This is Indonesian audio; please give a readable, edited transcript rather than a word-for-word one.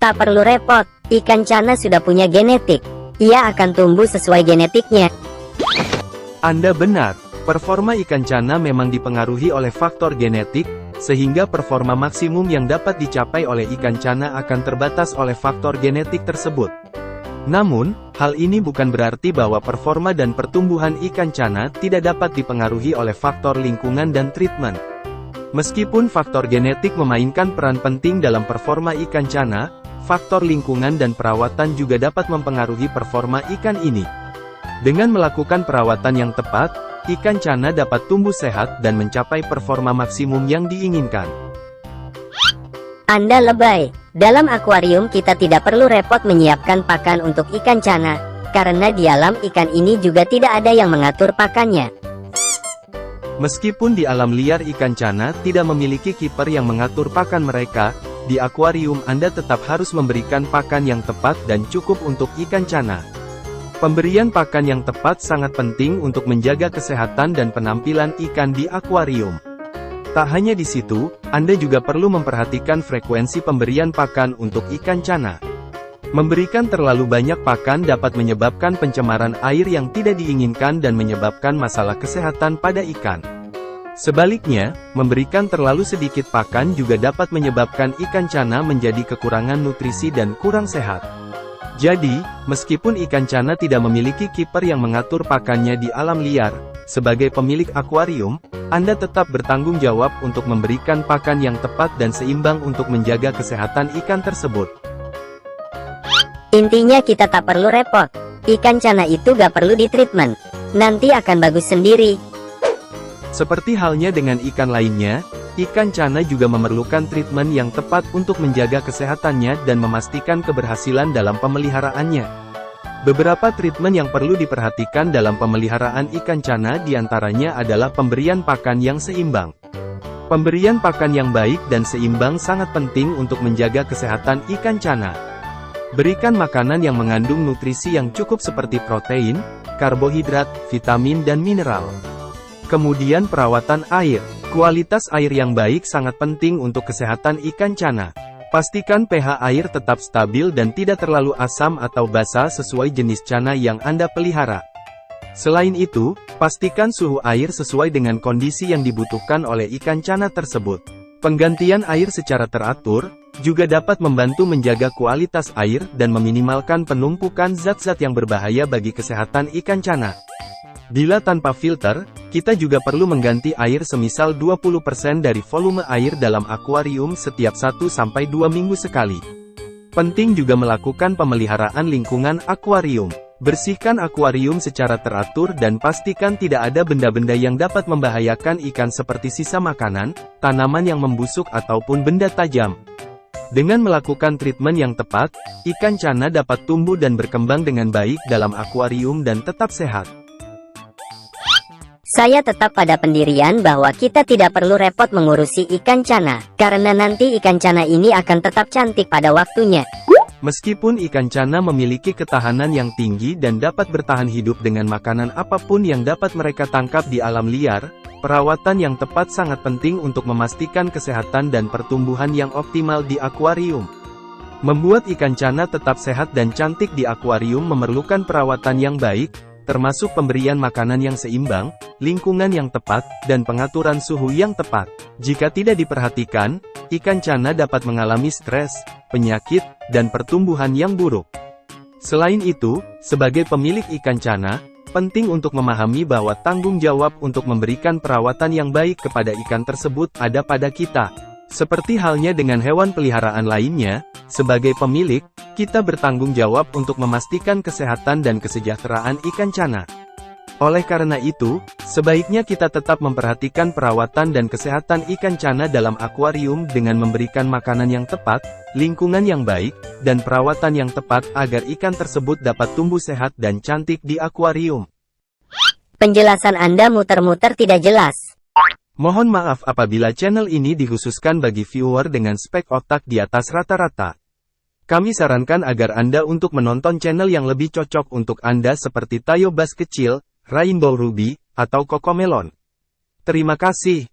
Tak perlu repot, ikan cana sudah punya genetik. Ia akan tumbuh sesuai genetiknya. Anda benar, performa ikan cana memang dipengaruhi oleh faktor genetik, sehingga performa maksimum yang dapat dicapai oleh ikan cana akan terbatas oleh faktor genetik tersebut. Namun, hal ini bukan berarti bahwa performa dan pertumbuhan ikan cana tidak dapat dipengaruhi oleh faktor lingkungan dan treatment. Meskipun faktor genetik memainkan peran penting dalam performa ikan cana, faktor lingkungan dan perawatan juga dapat mempengaruhi performa ikan ini. Dengan melakukan perawatan yang tepat, ikan cana dapat tumbuh sehat dan mencapai performa maksimum yang diinginkan. Anda lebay. Dalam akuarium kita tidak perlu repot menyiapkan pakan untuk ikan cana, karena di alam ikan ini juga tidak ada yang mengatur pakannya. Meskipun di alam liar ikan cana tidak memiliki kiper yang mengatur pakan mereka, di akuarium Anda tetap harus memberikan pakan yang tepat dan cukup untuk ikan cana. Pemberian pakan yang tepat sangat penting untuk menjaga kesehatan dan penampilan ikan di akuarium. Tak hanya di situ, Anda juga perlu memperhatikan frekuensi pemberian pakan untuk ikan cana. Memberikan terlalu banyak pakan dapat menyebabkan pencemaran air yang tidak diinginkan dan menyebabkan masalah kesehatan pada ikan. Sebaliknya, memberikan terlalu sedikit pakan juga dapat menyebabkan ikan cana menjadi kekurangan nutrisi dan kurang sehat. Jadi, meskipun ikan cana tidak memiliki kiper yang mengatur pakannya di alam liar, sebagai pemilik akuarium, Anda tetap bertanggung jawab untuk memberikan pakan yang tepat dan seimbang untuk menjaga kesehatan ikan tersebut. Intinya kita tak perlu repot. Ikan cana itu gak perlu ditreatment. Nanti akan bagus sendiri. Seperti halnya dengan ikan lainnya, ikan cana juga memerlukan treatment yang tepat untuk menjaga kesehatannya dan memastikan keberhasilan dalam pemeliharaannya. Beberapa treatment yang perlu diperhatikan dalam pemeliharaan ikan cana diantaranya adalah pemberian pakan yang seimbang. Pemberian pakan yang baik dan seimbang sangat penting untuk menjaga kesehatan ikan cana. Berikan makanan yang mengandung nutrisi yang cukup seperti protein, karbohidrat, vitamin dan mineral. Kemudian perawatan air. Kualitas air yang baik sangat penting untuk kesehatan ikan cana. Pastikan pH air tetap stabil dan tidak terlalu asam atau basa sesuai jenis cana yang Anda pelihara. Selain itu, pastikan suhu air sesuai dengan kondisi yang dibutuhkan oleh ikan cana tersebut. Penggantian air secara teratur juga dapat membantu menjaga kualitas air dan meminimalkan penumpukan zat-zat yang berbahaya bagi kesehatan ikan cana. Bila tanpa filter, kita juga perlu mengganti air semisal 20% dari volume air dalam akuarium setiap 1-2 minggu sekali. Penting juga melakukan pemeliharaan lingkungan akuarium. Bersihkan akuarium secara teratur dan pastikan tidak ada benda-benda yang dapat membahayakan ikan seperti sisa makanan, tanaman yang membusuk ataupun benda tajam. Dengan melakukan treatment yang tepat, ikan cana dapat tumbuh dan berkembang dengan baik dalam akuarium dan tetap sehat. Saya tetap pada pendirian bahwa kita tidak perlu repot mengurusi ikan cana, karena nanti ikan cana ini akan tetap cantik pada waktunya. Meskipun ikan cana memiliki ketahanan yang tinggi dan dapat bertahan hidup dengan makanan apapun yang dapat mereka tangkap di alam liar, perawatan yang tepat sangat penting untuk memastikan kesehatan dan pertumbuhan yang optimal di akuarium. Membuat ikan cana tetap sehat dan cantik di akuarium memerlukan perawatan yang baik, termasuk pemberian makanan yang seimbang, lingkungan yang tepat, dan pengaturan suhu yang tepat. Jika tidak diperhatikan, ikan cana dapat mengalami stres, penyakit, dan pertumbuhan yang buruk. Selain itu, sebagai pemilik ikan cana, penting untuk memahami bahwa tanggung jawab untuk memberikan perawatan yang baik kepada ikan tersebut ada pada kita. Seperti halnya dengan hewan peliharaan lainnya, sebagai pemilik, kita bertanggung jawab untuk memastikan kesehatan dan kesejahteraan ikan cana. Oleh karena itu, sebaiknya kita tetap memperhatikan perawatan dan kesehatan ikan cana dalam akuarium dengan memberikan makanan yang tepat, lingkungan yang baik, dan perawatan yang tepat agar ikan tersebut dapat tumbuh sehat dan cantik di akuarium. Penjelasan Anda muter-muter tidak jelas. Mohon maaf apabila channel ini dikhususkan bagi viewer dengan spek otak di atas rata-rata. Kami sarankan agar Anda untuk menonton channel yang lebih cocok untuk Anda seperti Tayo Bass Kecil, Rainbow Ruby, atau Cocomelon. Terima kasih.